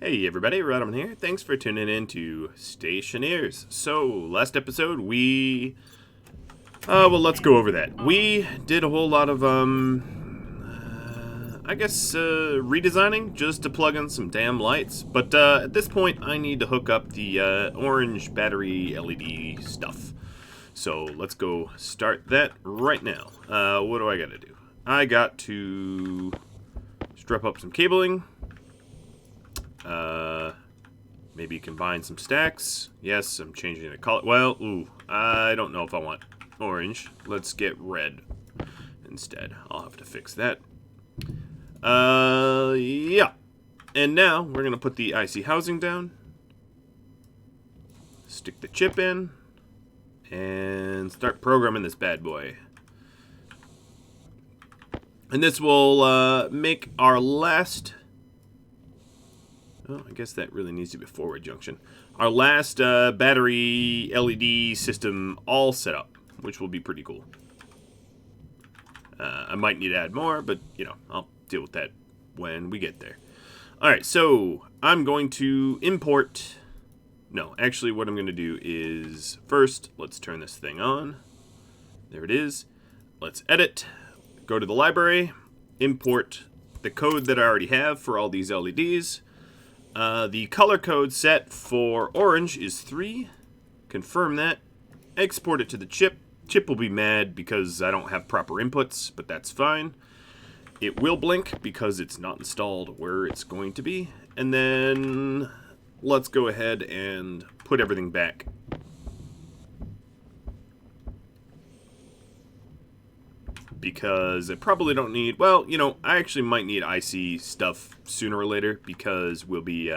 Hey everybody, Rhadamant here. Thanks for tuning in to Stationeers. So, last episode let's go over that. We did a whole lot of, redesigning just to plug in some damn lights. But, at this point, I need to hook up the, orange battery LED stuff. So, let's go start that right now. What do I gotta do? I got to strap up some cabling. Maybe combine some stacks. Yes, I'm changing the color. Well, I don't know if I want orange. Let's get red instead. I'll have to fix that. Yeah. And now we're gonna put the IC housing down. Stick the chip in. And start programming this bad boy. And this will make our last... Oh, I guess that really needs to be a forward junction. Our last battery LED system all set up, which will be pretty cool. I might need to add more, but, you know, I'll deal with that when we get there. Alright, so I'm going to import... No, actually what I'm going to do is... First, let's turn this thing on. There it is. Let's edit. Go to the library. Import the code that I already have for all these LEDs. The color code set for orange is 3. Confirm that. Export it to the chip. Chip will be mad because I don't have proper inputs, but that's fine. It will blink because it's not installed where it's going to be. And then let's go ahead and put everything back. Because I probably don't need... Well, you know, I actually might need IC stuff sooner or later because we'll be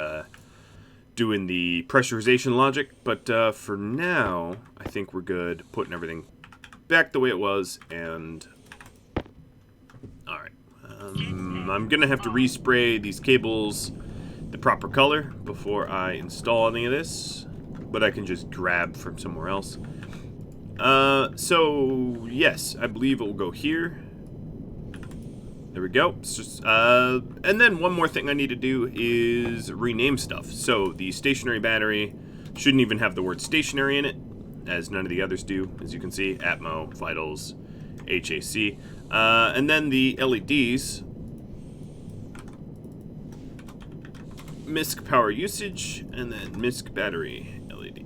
doing the pressurization logic. But for now, I think we're good putting everything back the way it was. And... Alright. I'm going to have to respray these cables the proper color before I install any of this. But I can just grab from somewhere else. So, yes, I believe it will go here. There we go. It's just, and then one more thing I need to do is rename stuff. So, the stationary battery shouldn't even have the word stationary in it, as none of the others do, as you can see. Atmo, Vitals, HAC. And then the LEDs. MISC power usage, and then MISC battery LED.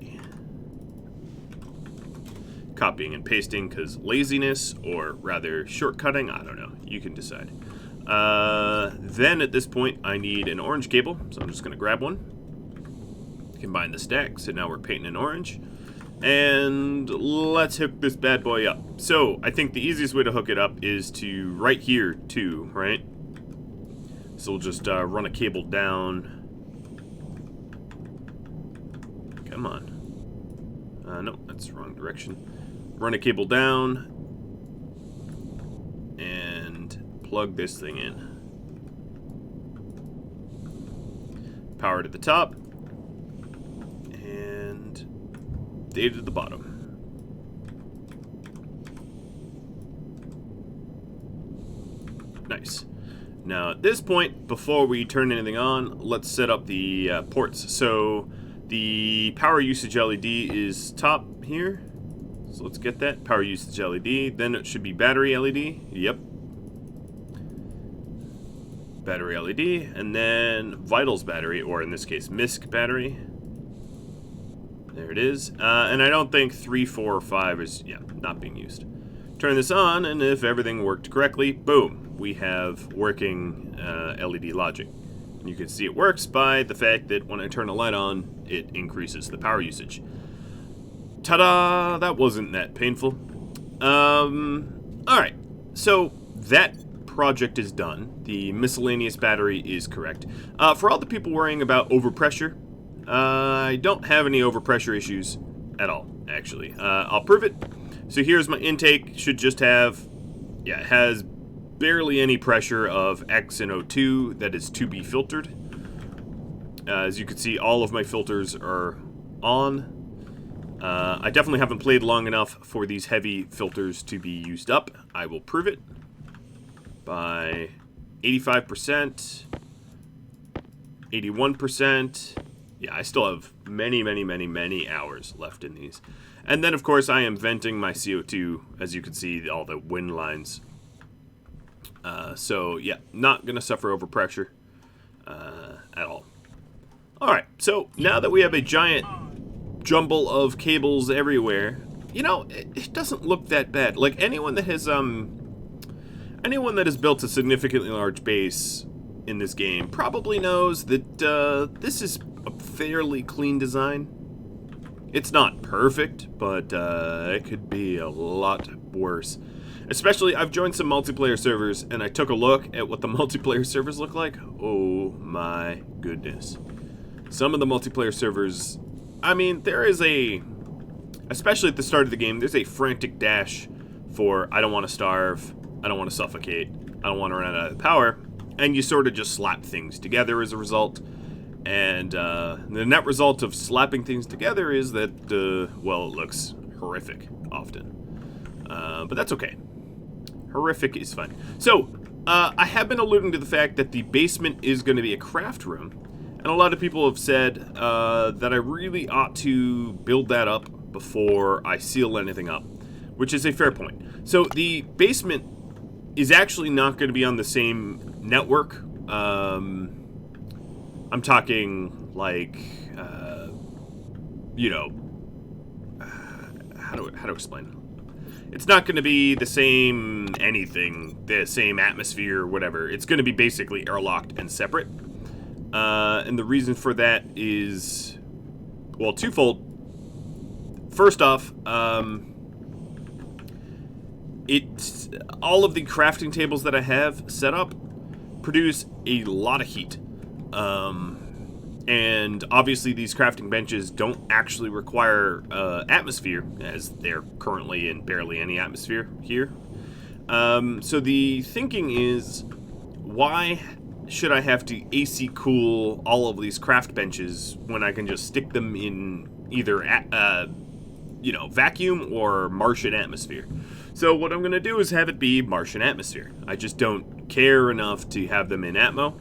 Copying and pasting because laziness, or rather shortcutting, I don't know, you can decide. Then at this point I need an orange cable, so I'm just going to grab one, combine the stacks, and now we're painting in orange, and let's hook this bad boy up. So I think the easiest way to hook it up is to right here too, right? So we'll just run a cable down. Come on. No, that's the wrong direction. Run a cable down and plug this thing in. Power to the top and data to the bottom. Nice. Now at this point, before we turn anything on, let's set up the ports. So the power usage LED is top here. So let's get that. Power usage LED. Then it should be battery LED. Yep. Battery LED. And then Vitals battery, or in this case, MISC battery. There it is. And I don't think 3, 4, or 5 is, not being used. Turn this on, and if everything worked correctly, boom, we have working LED logic. You can see it works by the fact that when I turn a light on, it increases the power usage. Ta-da! That wasn't that painful. Alright. So, that project is done. The miscellaneous battery is correct. For all the people worrying about overpressure, I don't have any overpressure issues at all, actually. I'll prove it. So here's my intake. Should just have... Yeah, it has barely any pressure of X and O2 that is to be filtered. As you can see, all of my filters are on. I definitely haven't played long enough for these heavy filters to be used up. I will prove it by 85%, 81%. Yeah, I still have many, many, many, many hours left in these. And then, of course, I am venting my CO2, as you can see, all the wind lines. So, yeah, not going to suffer overpressure at all. Alright, so now that we have a giant jumble of cables everywhere, you know, it doesn't look that bad. Like, anyone that has built a significantly large base in this game probably knows that this is a fairly clean design. It's not perfect, but it could be a lot worse. Especially, I've joined some multiplayer servers, and I took a look at what the multiplayer servers look like. Oh my goodness. Some of the multiplayer servers, I mean, there is a, especially at the start of the game, there's a frantic dash for, I don't want to starve, I don't want to suffocate, I don't want to run out of power, and you sort of just slap things together as a result. And the net result of slapping things together is that, well, it looks horrific often. But that's okay. Horrific is fine. So, I have been alluding to the fact that the basement is going to be a craft room. And a lot of people have said that I really ought to build that up before I seal anything up, which is a fair point. So, the basement is actually not going to be on the same network. I'm talking, like, you know, how to explain? It's not going to be the same anything, the same atmosphere, whatever. It's going to be basically airlocked and separate. And the reason for that is, well, twofold. First off, all of the crafting tables that I have set up produce a lot of heat. And obviously these crafting benches don't actually require atmosphere, as they're currently in barely any atmosphere here. So the thinking is, why should I have to AC cool all of these craft benches when I can just stick them in either you know, vacuum or Martian atmosphere? So what I'm going to do is have it be Martian atmosphere. I just don't care enough to have them in Atmo.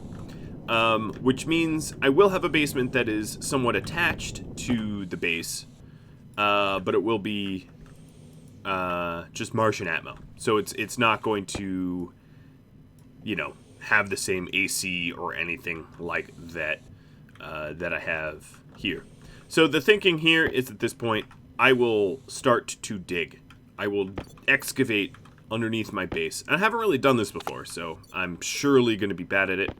Which means I will have a basement that is somewhat attached to the base, but it will be just Martian Atmo. So it's not going to, you know, have the same AC or anything like that that I have here. So the thinking here is, at this point, I will start to dig. I will excavate underneath my base. I haven't really done this before, so I'm surely going to be bad at it.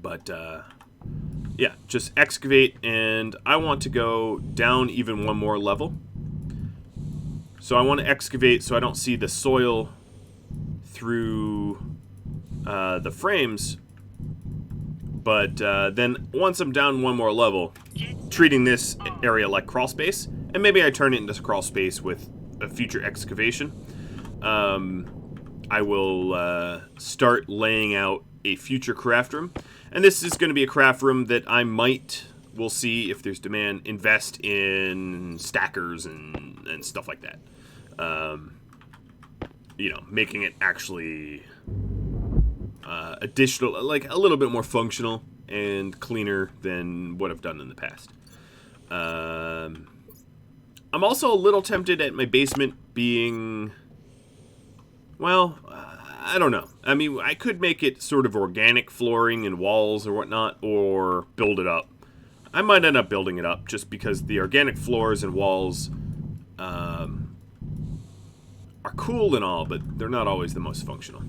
But, yeah, just excavate, and I want to go down even one more level. So I want to excavate so I don't see the soil through the frames. But then once I'm down one more level, treating this area like crawl space, and maybe I turn it into crawl space with a future excavation, I will start laying out a future craft room. And this is going to be a craft room that I might, we'll see if there's demand, invest in stackers and stuff like that. You know, making it actually additional, like a little bit more functional and cleaner than what I've done in the past. I'm also a little tempted at my basement being, well, I don't know. I mean, I could make it sort of organic flooring and walls or whatnot, or build it up. I might end up building it up just because the organic floors and walls are cool and all, but they're not always the most functional.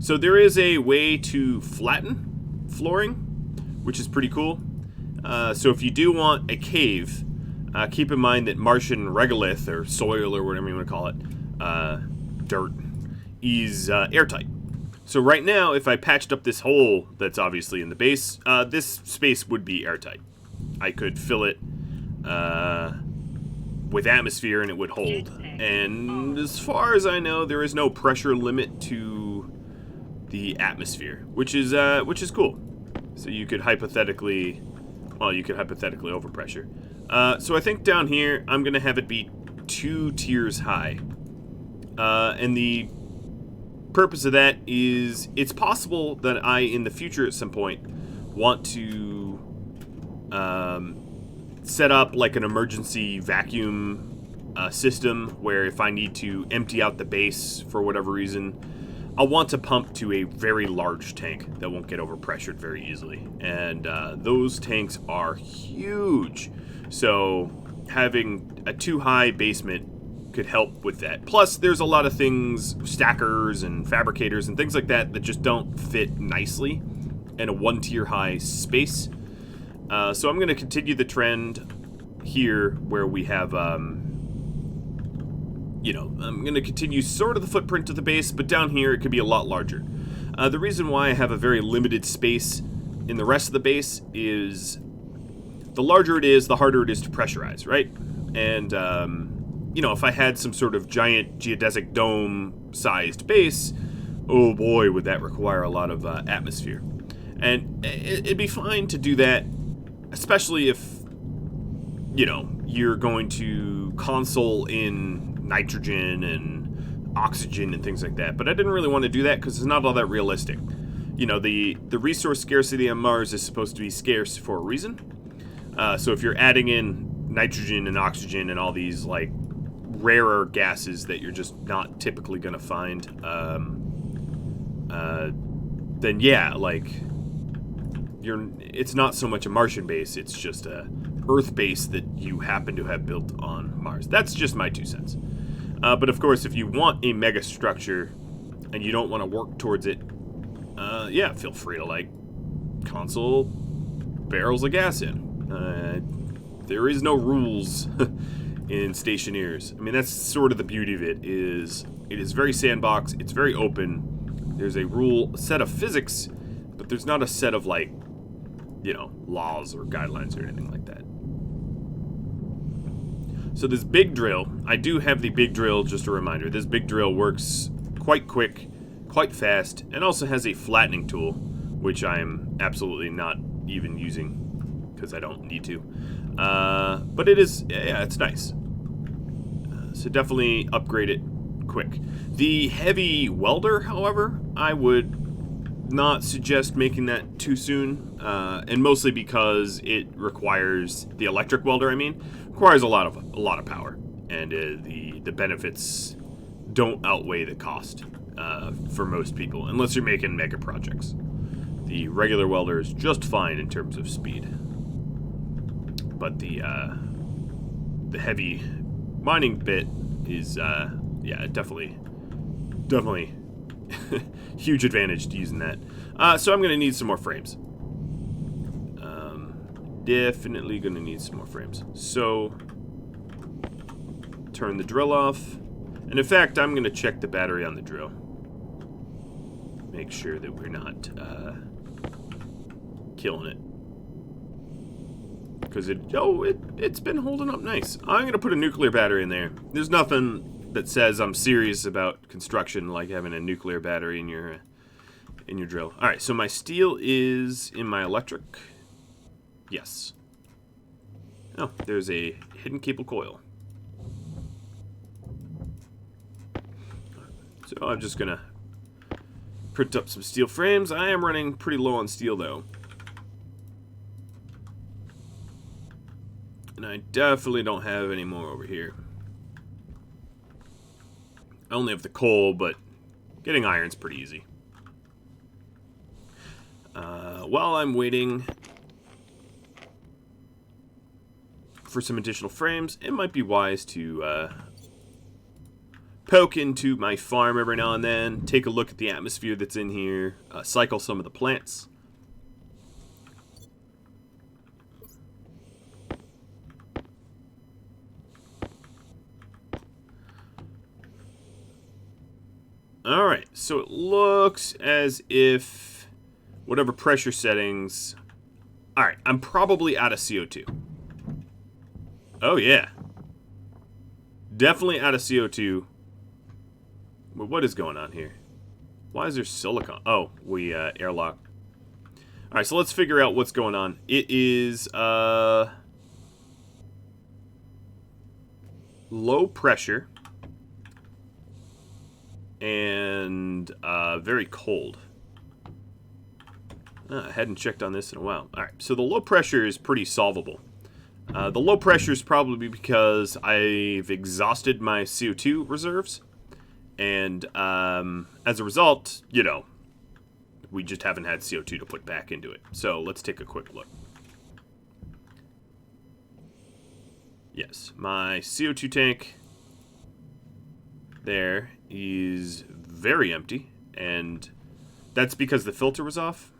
So there is a way to flatten flooring, which is pretty cool. So if you do want a cave, keep in mind that Martian regolith, or soil, or whatever you want to call it, dirt, is airtight. So right now, if I patched up this hole that's obviously in the base, this space would be airtight. I could fill it with atmosphere and it would hold. And as far as I know, there is no pressure limit to the atmosphere, which is cool. So you could hypothetically, well, you could hypothetically overpressure. So I think down here, I'm going to have it be 2 tiers high. And the purpose of that is it's possible that I, in the future at some point, want to set up like an emergency vacuum system where if I need to empty out the base for whatever reason, I'll want to pump to a very large tank that won't get overpressured very easily. And those tanks are huge. So having a too high basement could help with that. Plus, there's a lot of things, stackers and fabricators and things like that, that just don't fit nicely in a one-tier high space. So I'm going to continue the trend here where we have, you know, I'm going to continue sort of the footprint of the base, but down here it could be a lot larger. The reason why I have a very limited space in the rest of the base is the larger it is, the harder it is to pressurize, right? And, you know, if I had some sort of giant geodesic dome-sized base, oh boy, would that require a lot of atmosphere. And it'd be fine to do that, especially if, you know, you're going to console in nitrogen and oxygen and things like that. But I didn't really want to do that because it's not all that realistic. You know, the resource scarcity on Mars is supposed to be scarce for a reason. So if you're adding in nitrogen and oxygen and all these, like, rarer gases that you're just not typically going to find, then yeah, like, it's not so much a Martian base, it's just a Earth base that you happen to have built on Mars. That's just my 2 cents. But of course, if you want a mega structure and you don't want to work towards it, yeah, feel free to, like, console barrels of gas in. There is no rules in Stationeers. I mean, that's sort of the beauty of it, is it is very sandbox, it's very open. There's a set of physics, but there's not a set of, like, you know, laws or guidelines or anything like that. So this big drill, I do have the big drill, just a reminder, this big drill works quite quick, quite fast, and also has a flattening tool, which I'm absolutely not even using because I don't need to. But it is, yeah, it's nice. So definitely upgrade it quick. The heavy welder, however, I would not suggest making that too soon, and mostly because it requires, the electric welder, I mean, requires a lot of power, and the benefits don't outweigh the cost for most people, unless you're making mega projects. The regular welder is just fine in terms of speed, but the heavy mining bit is, yeah, definitely huge advantage to using that. So I'm going to need some more frames. Definitely going to need some more frames. So, turn the drill off. And in fact, I'm going to check the battery on the drill. Make sure that we're not killing it. Because it's been holding up nice. I'm going to put a nuclear battery in there. There's nothing that says I'm serious about construction like having a nuclear battery in your drill. All right, so my steel is in my electric. Yes. Oh, there's a hidden cable coil. So I'm just gonna print up some steel frames. I am running pretty low on steel though. And I definitely don't have any more over here. I only have the coal, but getting iron's pretty easy. While I'm waiting for some additional frames, it might be wise to poke into my farm every now and then, take a look at the atmosphere that's in here, cycle some of the plants. Alright, so it looks as if whatever pressure settings... Alright, I'm probably out of CO2. Oh, yeah. Definitely out of CO2. But what is going on here? Why is there silicon? Oh, we airlock. Alright, so let's figure out what's going on. It is low pressure. and very cold. I hadn't checked on this in a while. Alright, so the low pressure is pretty solvable. The low pressure is probably because I've exhausted my CO2 reserves. And as a result, you know, we just haven't had CO2 to put back into it. So let's take a quick look. Yes, my CO2 tank there is very empty. And that's because the filter was off.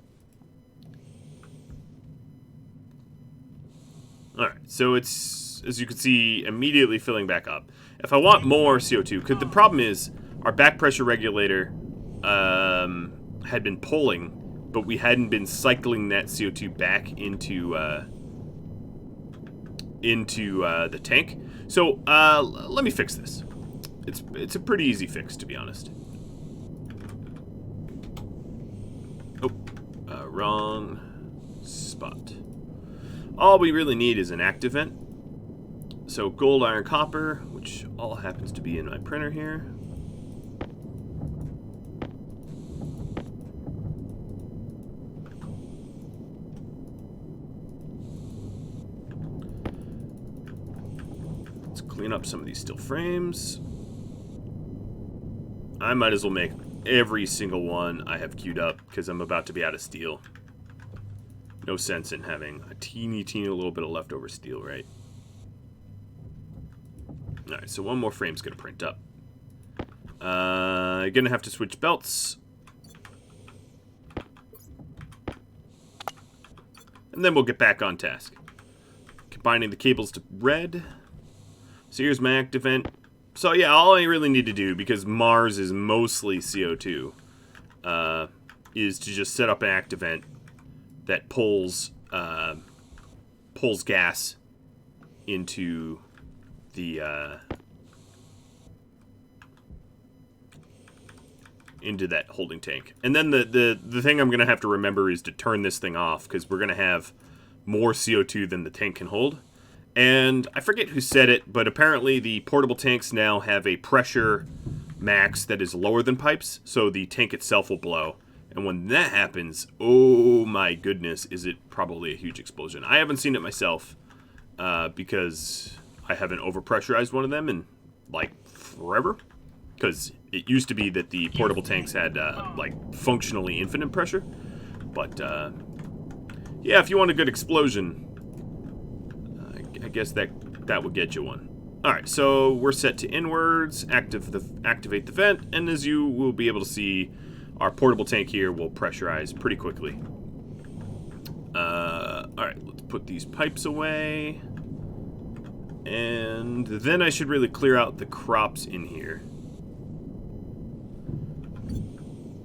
Alright, so it's, as you can see, immediately filling back up. If I want more CO2, because the problem is our back pressure regulator had been pulling, but we hadn't been cycling that CO2 back into the tank. So let me fix this. It's a pretty easy fix, to be honest. Oh, wrong spot. All we really need is an active vent. So gold, iron, copper, which all happens to be in my printer here. Let's clean up some of these steel frames. I might as well make every single one I have queued up because I'm about to be out of steel. No sense in having a teeny little bit of leftover steel, right? Alright, so one more frame's going to print up. Going to have to switch belts. And then we'll get back on task. Combining the cables to red. So here's my active vent. So yeah, all I really need to do, because Mars is mostly CO2, is to just set up an active vent that pulls gas into the into that holding tank. And then the thing I'm gonna have to remember is to turn this thing off, because we're gonna have more CO2 than the tank can hold. And I forget who said it, but apparently the portable tanks now have a pressure max that is lower than pipes, so the tank itself will blow. And when that happens, oh my goodness, is it probably a huge explosion. I haven't seen it myself, because I haven't overpressurized one of them in, like, forever. Because it used to be that the portable tanks had, like, functionally infinite pressure. But, yeah, if you want a good explosion, I guess that would get you one. Alright, so we're set to inwards, activate the vent, and as you will be able to see, our portable tank here will pressurize pretty quickly. Alright, let's put these pipes away. And then I should really clear out the crops in here.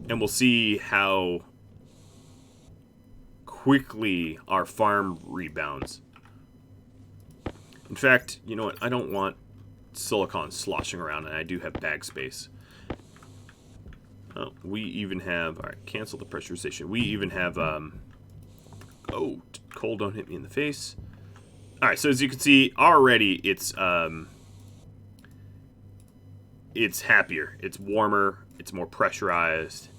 And we'll see how quickly our farm rebounds. In fact, you know what? I don't want silicon sloshing around, and I do have bag space. Oh, we even have... Alright, cancel the pressurization. We even have... Oh, coal, don't hit me in the face. Alright, so as you can see, already it's happier. It's warmer. It's more pressurized.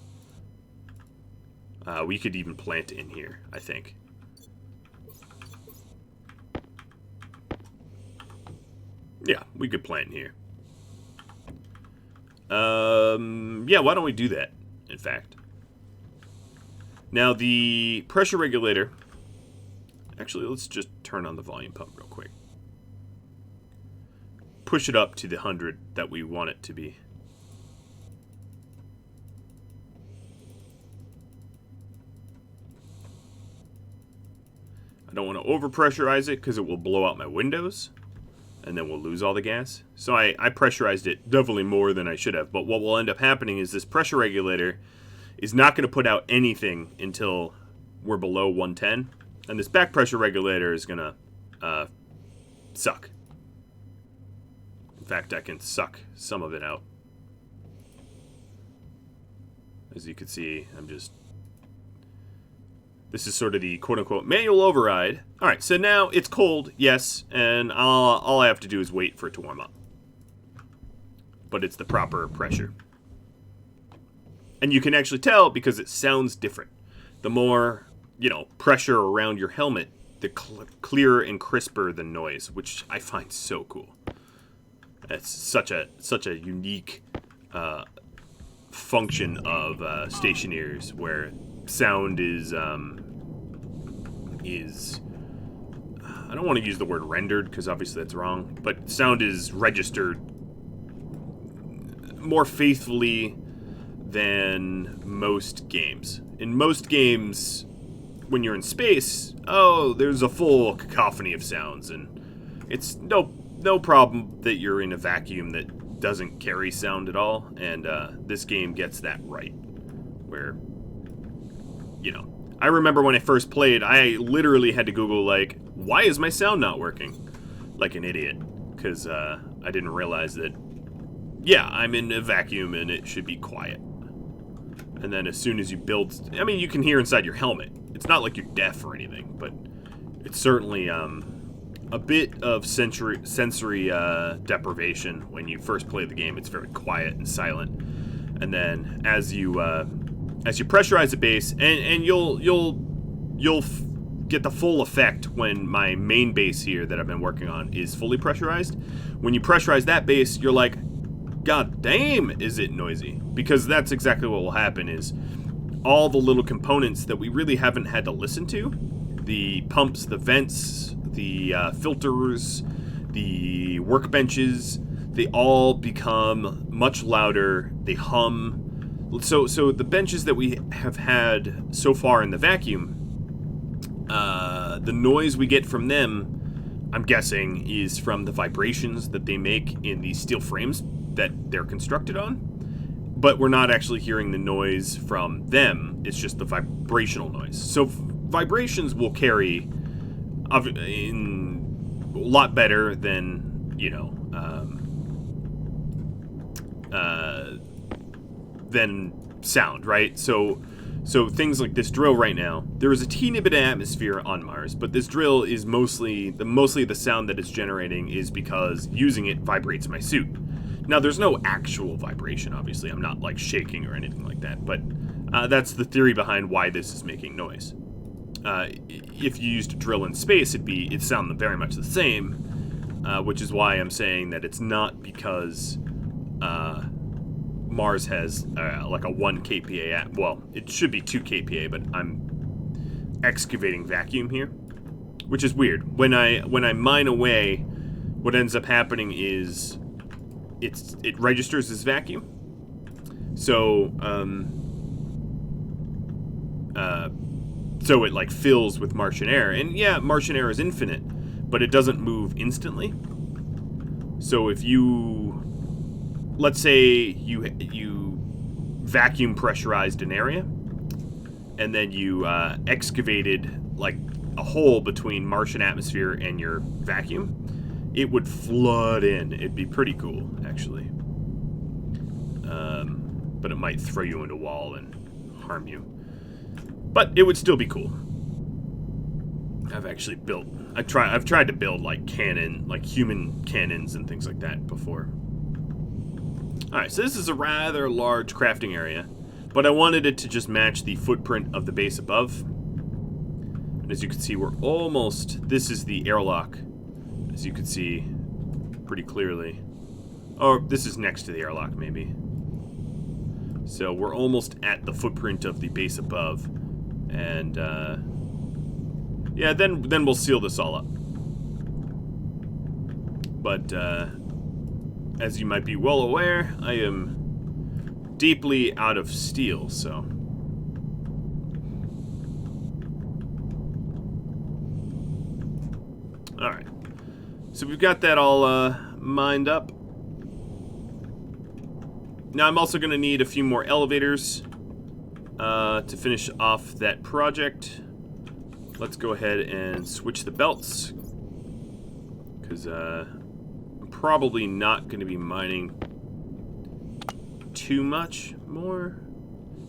We could even plant in here, I think. Yeah, we could plant in here. Yeah, why don't we do that, in fact. Now, the pressure regulator... Actually, let's just turn on the volume pump real quick. Push it up to the 100 that we want it to be. I don't want to overpressurize it because it will blow out my windows. And then we'll lose all the gas. So I pressurized it definitely more than I should have. But what will end up happening is this pressure regulator is not going to put out anything until we're below 110. And this back pressure regulator is going to suck. In fact, I can suck some of it out. As you can see, I'm just... This is sort of the quote-unquote manual override. Alright, so now it's cold, yes, and all I have to do is wait for it to warm up. But it's the proper pressure. And you can actually tell because it sounds different. The more, pressure around your helmet, the clearer and crisper the noise, which I find so cool. That's such a unique function of Stationeers, where sound is I don't want to use the word rendered because obviously that's wrong, but sound is registered more faithfully than most games. In most games, when you're in space, there's a full cacophony of sounds, and it's no problem that you're in a vacuum that doesn't carry sound at all, and this game gets that right. Where, I remember when I first played, I literally had to Google, like, why is my sound not working? Like an idiot, because I didn't realize that, I'm in a vacuum and it should be quiet. And then as soon as you build, you can hear inside your helmet. It's not like you're deaf or anything, but it's certainly a bit of sensory deprivation when you first play the game. It's very quiet and silent, and then as you pressurize the base, and you'll get the full effect when my main base here that I've been working on is fully pressurized. When you pressurize that base, you're like, God damn, is it noisy? Because that's exactly what will happen is all the little components that we really haven't had to listen to, the pumps, the vents, the filters, the workbenches, they all become much louder. They hum. So the benches that we have had so far in the vacuum, the noise we get from them, I'm guessing, is from the vibrations that they make in these steel frames that they're constructed on, but we're not actually hearing the noise from them. It's just the vibrational noise. So vibrations will carry in a lot better than than sound, right? So things like this drill right now, there is a teeny bit of atmosphere on Mars, but this drill is mostly the sound that it's generating is because using it vibrates my suit. Now, there's no actual vibration, obviously. I'm not, like, shaking or anything like that. But that's the theory behind why this is making noise. If you used a drill in space, it'd sound very much the same, which is why I'm saying that it's not because Mars has, like, a 1 kPa... Well, it should be 2 kPa, but I'm excavating vacuum here, which is weird. When I mine away, what ends up happening is... It registers as vacuum, so it like fills with Martian air, and Martian air is infinite, but it doesn't move instantly. So if you, let's say you vacuum pressurized an area, and then you excavated like a hole between Martian atmosphere and your vacuum, it would flood in. It'd be pretty cool, actually. But it might throw you into a wall and harm you. But it would still be cool. I've tried to build like human cannons and things like that before. Alright, so this is a rather large crafting area, but I wanted it to just match the footprint of the base above. And as you can see, this is the airlock. As you can see pretty clearly. Or this is next to the airlock, maybe. So we're almost at the footprint of the base above. And, then we'll seal this all up. But, as you might be well aware, I am deeply out of steel, so... Alright. So we've got that all mined up. Now I'm also going to need a few more elevators to finish off that project. Let's go ahead and switch the belts, because I'm probably not going to be mining too much more.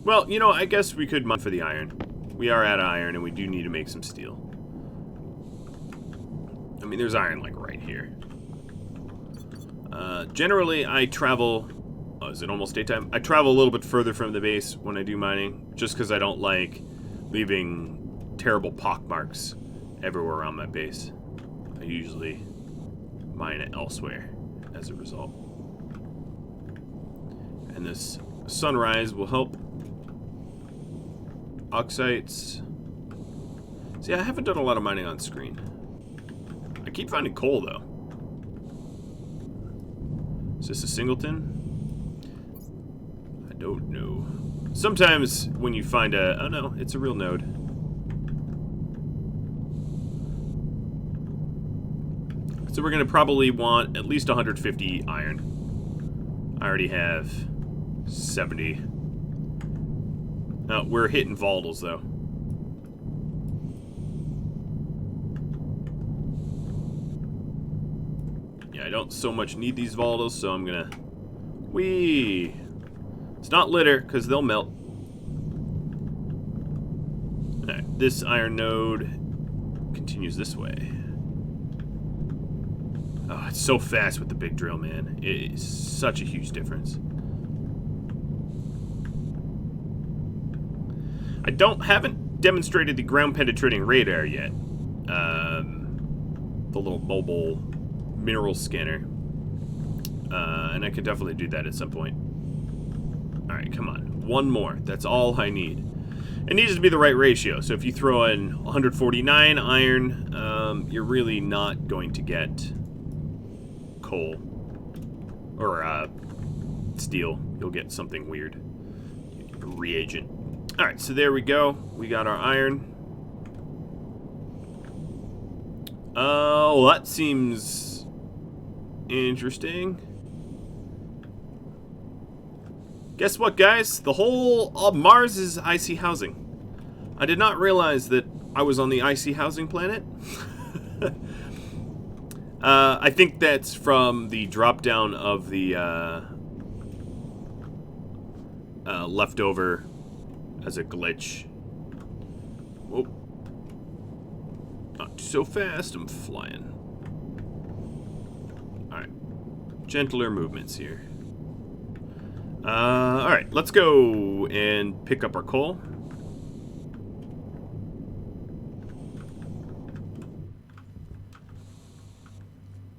Well, I guess we could mine for the iron. We are out of iron, and we do need to make some steel. I mean, there's iron, like, right here. Generally, I travel Oh, is it almost daytime? I travel a little bit further from the base when I do mining, just because I don't like leaving terrible pockmarks everywhere around my base. I usually mine it elsewhere as a result. And this sunrise will help. Oxites. See, I haven't done a lot of mining on screen. I keep finding coal, though. Is this a singleton? I don't know. Sometimes when you find a... Oh, no, it's a real node. So we're going to probably want at least 150 iron. I already have 70. We're hitting volatiles, though. Yeah, I don't so much need these volatiles, so I'm gonna... Whee! It's not litter, because they'll melt. Alright, this iron node continues this way. Oh, it's so fast with the big drill, man. It is such a huge difference. I haven't demonstrated the ground penetrating radar yet. The little mobile mineral scanner. And I could definitely do that at some point. Alright, come on. One more. That's all I need. It needs to be the right ratio. So if you throw in 149 iron, you're really not going to get coal. Or steel. You'll get something weird. Reagent. Alright, so there we go. We got our iron. Oh, that seems interesting. Guess what, guys? The whole of Mars is icy housing. I did not realize that I was on the icy housing planet. I think that's from the drop down of the leftover as a glitch. Whoa. Not so fast, I'm flying. Alright. Gentler movements here. Alright, let's go and pick up our coal.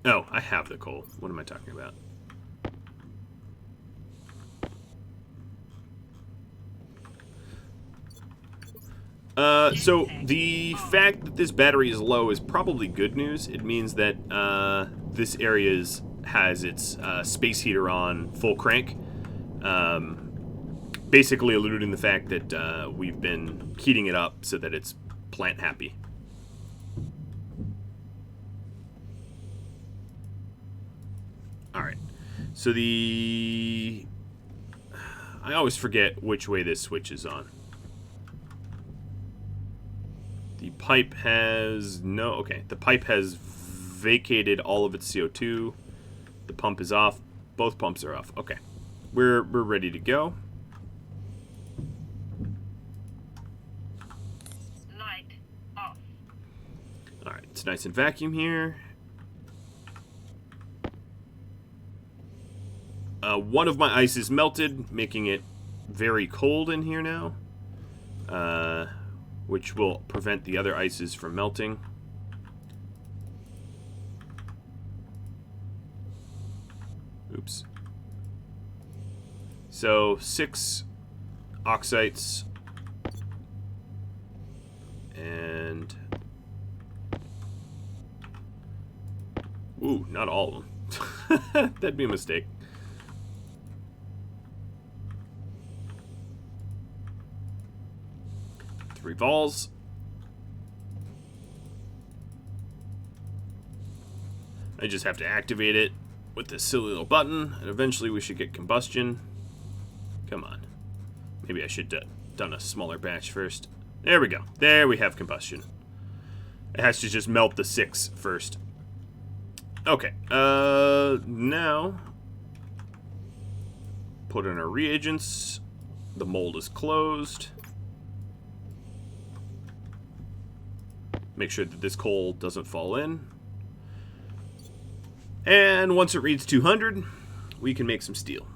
Oh, I have the coal. What am I talking about? So the fact that this battery is low is probably good news. It means that this area has its space heater on full crank. Basically alluding the fact that we've been heating it up so that it's plant happy. Alright, so I always forget which way this switch is on. The pipe has the pipe has vacated all of its CO2. The pump is off. Both pumps are off. Okay. We're ready to go. Light off. Alright, it's nice and vacuum here. One of my ice is melted, making it very cold in here now. Which will prevent the other ices from melting. Oops. So 6 oxites and ooh, not all of them. That'd be a mistake. Vols. I just have to activate it with this silly little button, and eventually we should get combustion. Come on. Maybe I should have done a smaller batch first. There we go. There we have combustion. It has to just melt the 6 first. Okay. Now put in our reagents. The mold is closed. Make sure that this coal doesn't fall in. And once it reads 200, we can make some steel.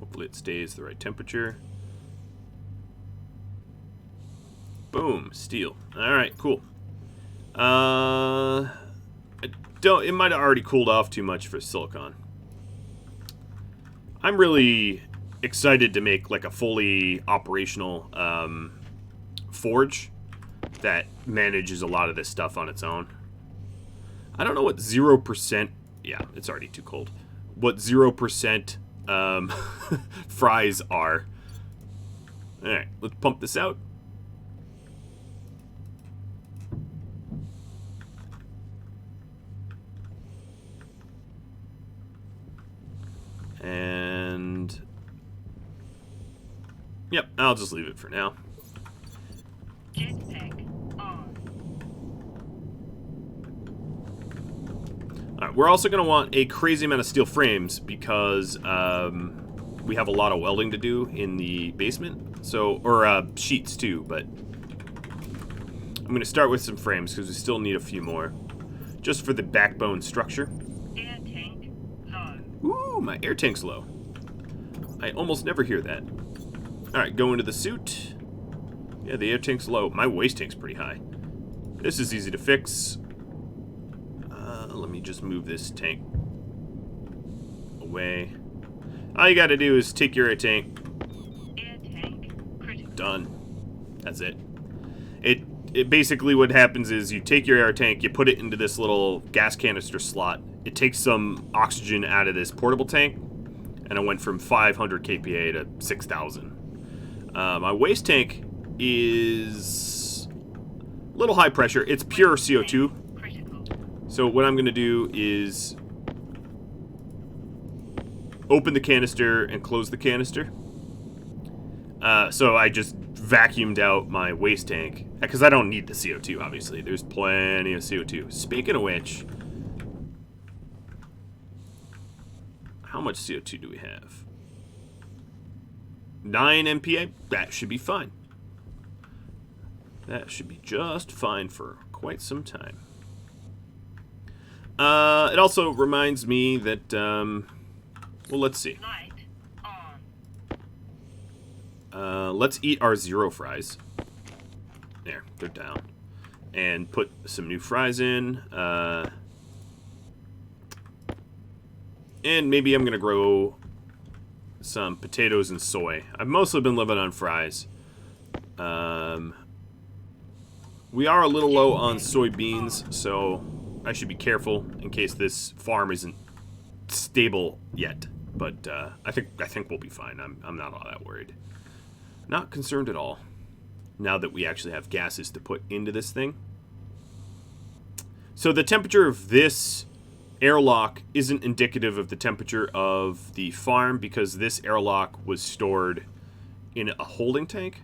Hopefully it stays the right temperature. Boom, steel. All right, cool. It might have already cooled off too much for silicon. I'm really excited to make like a fully operational forge that manages a lot of this stuff on its own. I don't know what 0%. Yeah, it's already too cold. What 0% fries are. All right, let's pump this out. And yep, I'll just leave it for now. Jetpack on. All right, we're also going to want a crazy amount of steel frames because we have a lot of welding to do in the basement. So, or sheets too, but I'm going to start with some frames because we still need a few more, just for the backbone structure. Air tank low. Ooh, my air tank's low. I almost never hear that. All right, go into the suit. Yeah, the air tank's low. My waste tank's pretty high. This is easy to fix. Let me just move this tank away. All you got to do is take your air tank. Air tank critical. Done. That's it. It basically what happens is you take your air tank, you put it into this little gas canister slot. It takes some oxygen out of this portable tank, and it went from 500 kPa to 6,000. My waste tank is a little high pressure. It's pure CO2. Critical. So what I'm going to do is open the canister and close the canister. So I just vacuumed out my waste tank because I don't need the CO2, obviously. There's plenty of CO2. Speaking of which, how much CO2 do we have? 9 MPa? That should be fine. That should be just fine for quite some time. It also reminds me that, well, let's see. Light on. Let's eat our 0 fries. There, they're down. And put some new fries in. And maybe I'm going to grow some potatoes and soy. I've mostly been living on fries. We are a little low on soybeans, so I should be careful in case this farm isn't stable yet. But I think we'll be fine. I'm not all that worried. Not concerned at all. Now that we actually have gases to put into this thing. So the temperature of this airlock isn't indicative of the temperature of the farm because this airlock was stored in a holding tank.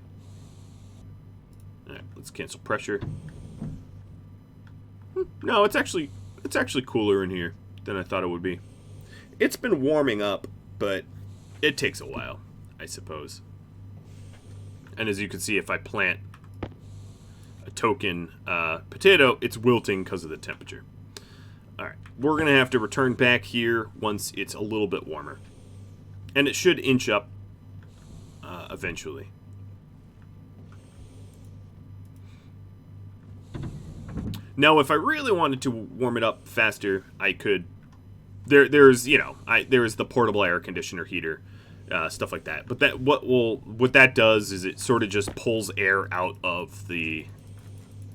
All right, let's cancel pressure. No, it's actually cooler in here than I thought it would be. It's been warming up, but it takes a while, I suppose. And as you can see, if I plant a token potato, it's wilting because of the temperature. All right, we're going to have to return back here once it's a little bit warmer. And it should inch up eventually. Now, if I really wanted to warm it up faster, I could. There's the portable air conditioner heater, stuff like that. But what that does is it sort of just pulls air out of the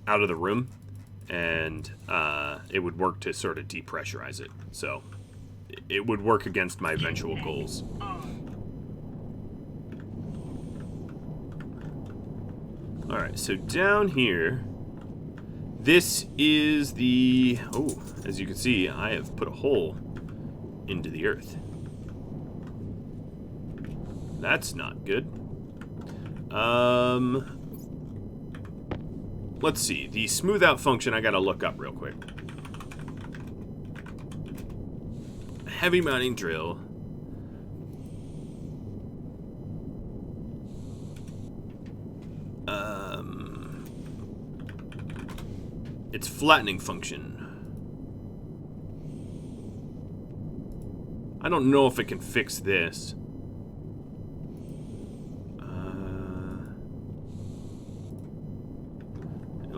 room, and it would work to sort of depressurize it. So it would work against my eventual goals. All right, so down here. This is the... Oh, as you can see, I have put a hole into the earth. That's not good. Let's see. The smooth out function I gotta look up real quick. Heavy mining drill. It's flattening function. I don't know if it can fix this.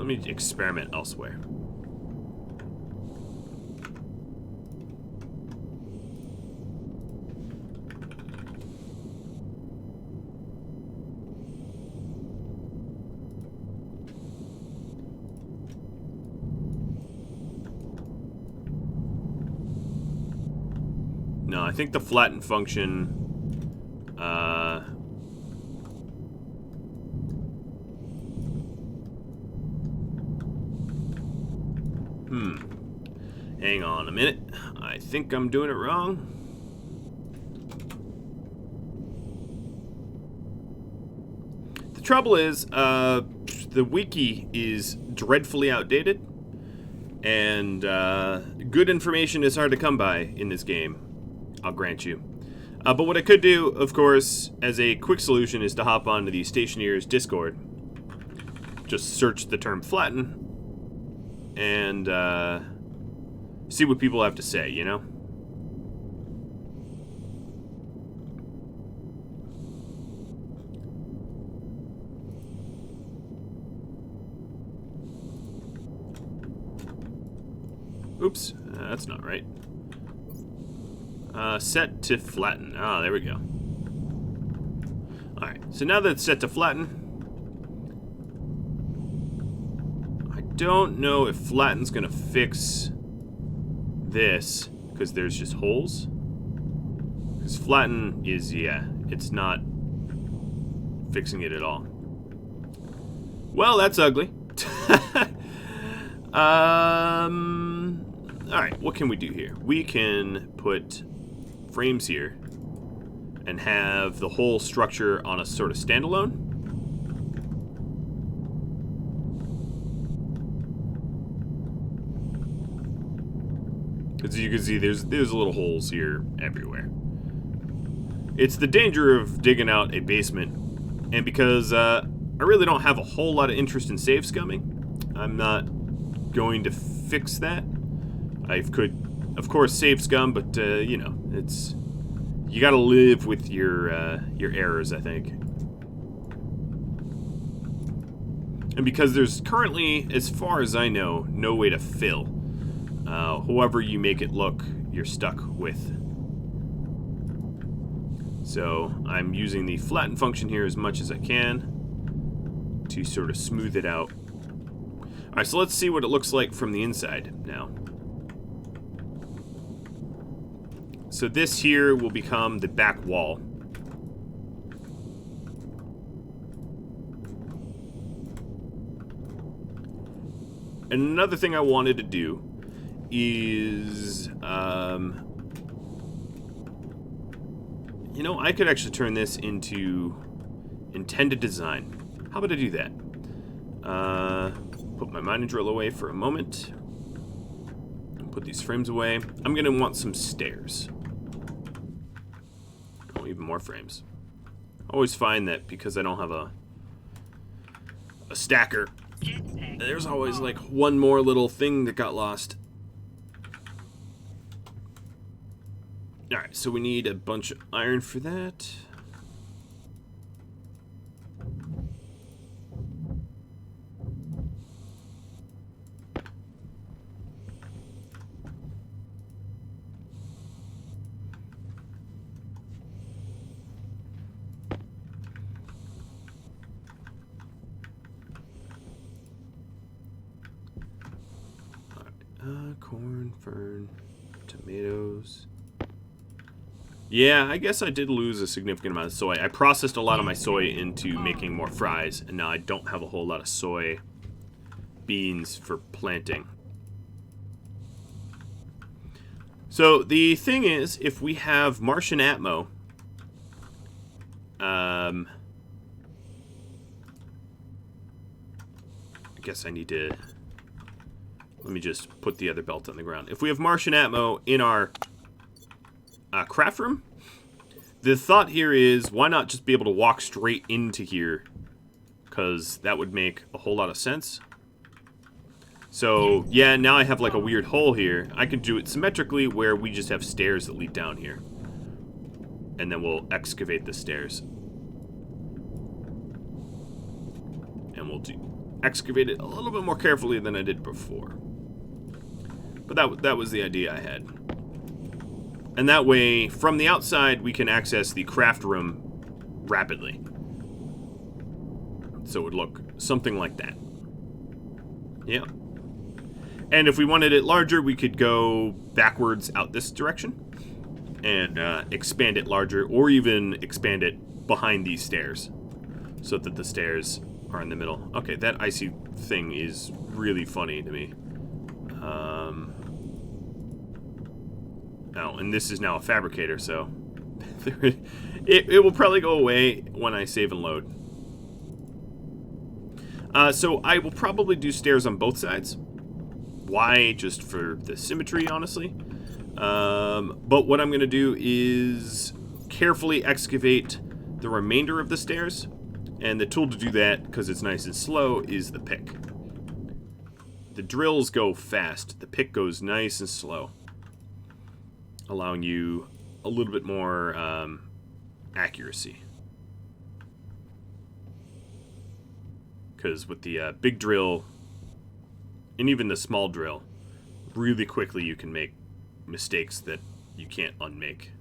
let me experiment elsewhere. No, I think the flatten function... Hang on a minute. I think I'm doing it wrong. The trouble is, the wiki is dreadfully outdated, and good information is hard to come by in this game, I'll grant you. But what I could do, of course, as a quick solution, is to hop onto the Stationeers Discord. Just search the term flatten, and see what people have to say, you know? Oops, that's not right. Set to flatten. Ah, there we go. Alright, so now that it's set to flatten, I don't know if flatten's gonna fix this, because there's just holes. Because flatten is, yeah, it's not fixing it at all. Well, that's ugly. Alright, what can we do here? We can put frames here and have the whole structure on a sort of standalone. As you can see, there's little holes here everywhere. It's the danger of digging out a basement, and because I really don't have a whole lot of interest in save scumming, I'm not going to fix that. I could, of course, save scum, but you know, it's you got to live with your errors, I think. And because there's currently, as far as I know, no way to fill. However you make it look, you're stuck with. So I'm using the flatten function here as much as I can to sort of smooth it out. Alright, so let's see what it looks like from the inside now. So this here will become the back wall. And another thing I wanted to do is, you know, I could actually turn this into intended design. How about I do that? Put my mining drill away for a moment. Put these frames away. I'm gonna want some stairs. Oh, even more frames. I always find that because I don't have a stacker, there's always like one more little thing that got lost. Alright, so we need a bunch of iron for that. Corn, fern, tomatoes. Yeah, I guess I did lose a significant amount of soy. I processed a lot of my soy into making more fries, and now I don't have a whole lot of soy beans for planting. So the thing is, if we have Martian Atmo, I guess I need to... Let me just put the other belt on the ground. If we have Martian Atmo in our craft room, the thought here is, why not just be able to walk straight into here? Because that would make a whole lot of sense. So, yeah, now I have like a weird hole here. I can do it symmetrically where we just have stairs that lead down here. And then we'll excavate the stairs. And we'll do... excavate it a little bit more carefully than I did before. But that was the idea I had. And that way, from the outside, we can access the craft room rapidly. So it would look something like that. Yeah. And if we wanted it larger, we could go backwards out this direction and expand it larger, or even expand it behind these stairs so that the stairs are in the middle. Okay, that icy thing is really funny to me. Oh, and this is now a fabricator, so it will probably go away when I save and load. So I will probably do stairs on both sides. Why? Just for the symmetry, honestly. But what I'm going to do is carefully excavate the remainder of the stairs. And the tool to do that, because it's nice and slow, is the pick. The drills go fast. The pick goes nice and slow, allowing you a little bit more accuracy. Because with the big drill, and even the small drill, really quickly you can make mistakes that you can't unmake.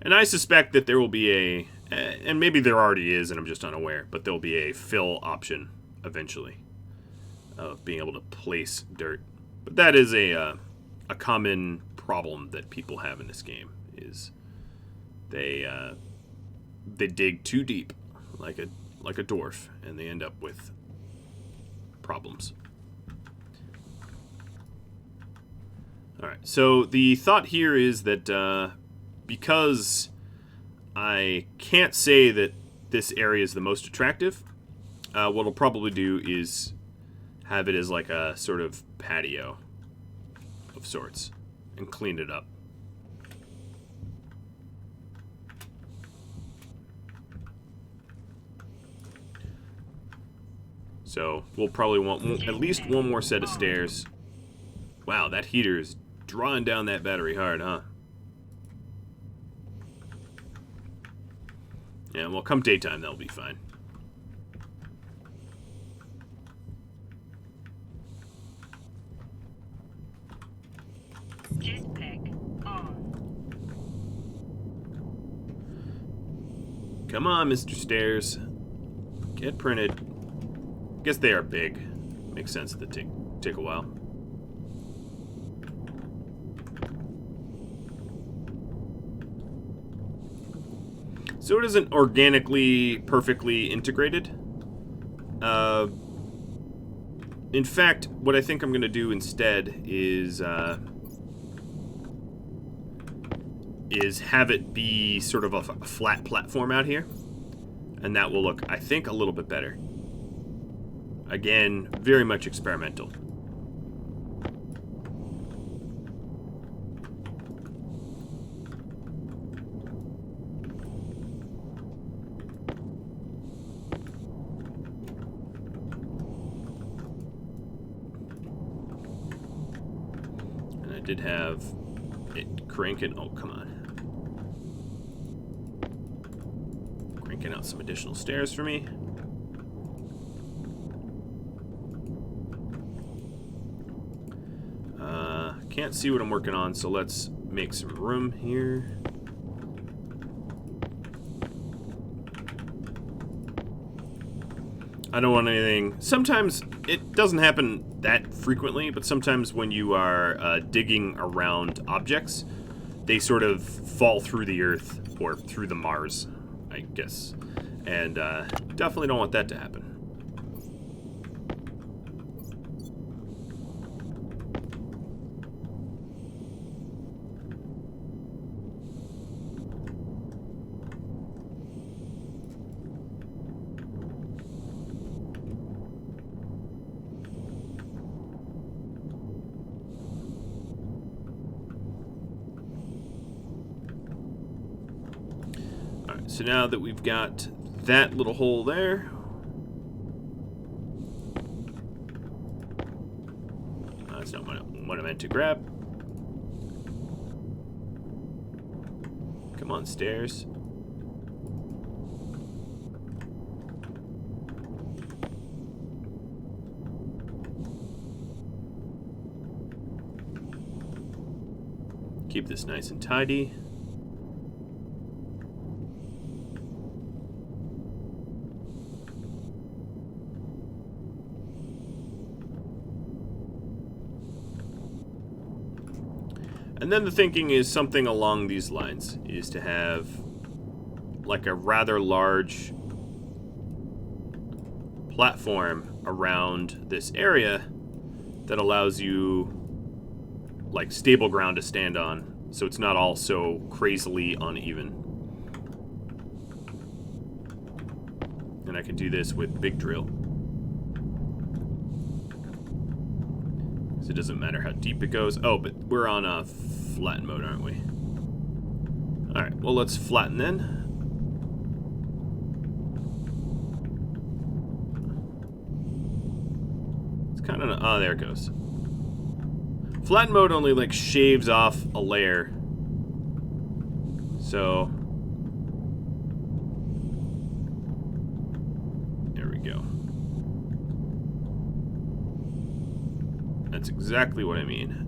And I suspect that there will be a, and maybe there already is and I'm just unaware, but there will be a fill option eventually of being able to place dirt. But that is a common problem that people have in this game, is they dig too deep like a dwarf, and they end up with problems. Alright, so the thought here is that because I can't say that this area is the most attractive, what I'll probably do is have it as like a sort of patio of sorts and clean it up. So we'll probably want at least one more set of stairs. Wow, that heater is drawing down that battery hard, huh? Yeah, well, come daytime, that'll be fine. Jetpack on. Come on, Mr. Stairs. Get printed. Guess they are big. Makes sense that they take a while. So it isn't organically perfectly integrated. In fact, what I think I'm going to do instead is have it be sort of a flat platform out here, and that will look, I think, a little bit better. Again, very much experimental. And I did have it cranking. Oh, come on. Cranking out some additional stairs for me. Can't see what I'm working on, so let's make some room here. I don't want anything. Sometimes it doesn't happen that frequently, but sometimes when you are digging around objects, they sort of fall through the earth or through the Mars, I guess. And definitely don't want that to happen. So now that we've got that little hole there, that's not what I meant to grab. Come on, stairs. Keep this nice and tidy. And then the thinking is something along these lines, is to have like a rather large platform around this area that allows you like stable ground to stand on, so it's not all so crazily uneven. And I can do this with big drill. So it doesn't matter how deep it goes. Oh, but we're on a flatten mode, aren't we? Alright, well, let's flatten then. It's kind of... Oh, there it goes. Flatten mode only, like, shaves off a layer. So... there we go. That's exactly what I mean.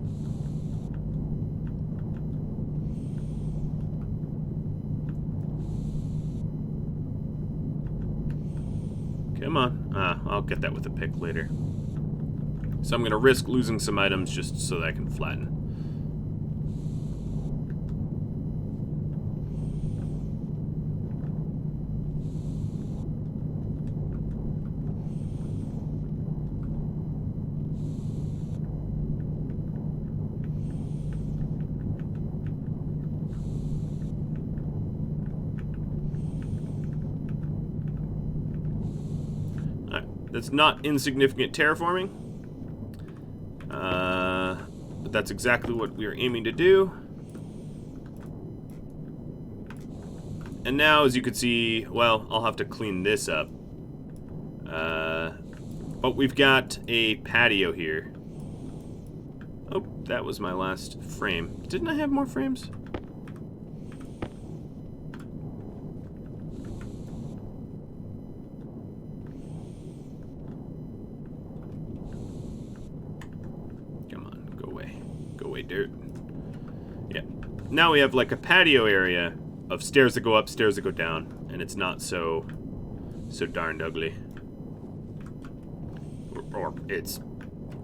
Come on. I'll get that with a pick later. So I'm going to risk losing some items just so that I can flatten. That's not insignificant terraforming. But that's exactly what we are aiming to do. And now, as you can see, well, I'll have to clean this up. But we've got a patio here. Oh, that was my last frame. Didn't I have more frames? Dirt. Yeah. Now we have like a patio area of stairs that go up, stairs that go down, and it's not so darned ugly. Or it's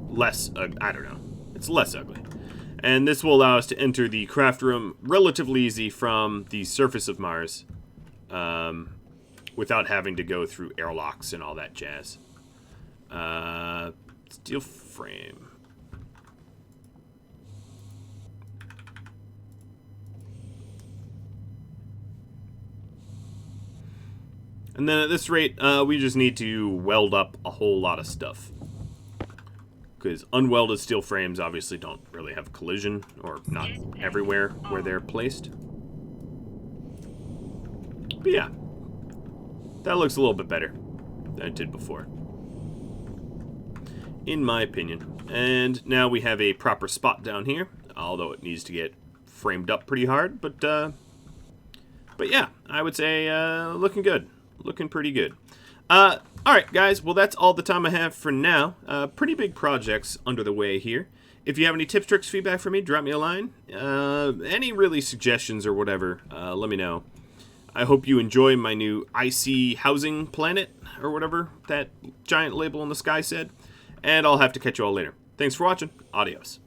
less, I don't know. It's less ugly. And this will allow us to enter the craft room relatively easy from the surface of Mars, without having to go through airlocks and all that jazz. Steel frame. And then at this rate, we just need to weld up a whole lot of stuff. Because unwelded steel frames obviously don't really have collision, or not everywhere where they're placed. But yeah, that looks a little bit better than it did before, in my opinion. And now we have a proper spot down here, although it needs to get framed up pretty hard. But yeah, I would say looking good. Looking pretty good. Alright, guys. Well, that's all the time I have for now. Pretty big projects under the way here. If you have any tips, tricks, feedback for me, drop me a line. Any really suggestions or whatever, let me know. I hope you enjoy my new icy housing planet, or whatever that giant label in the sky said. And I'll have to catch you all later. Thanks for watching. Adios.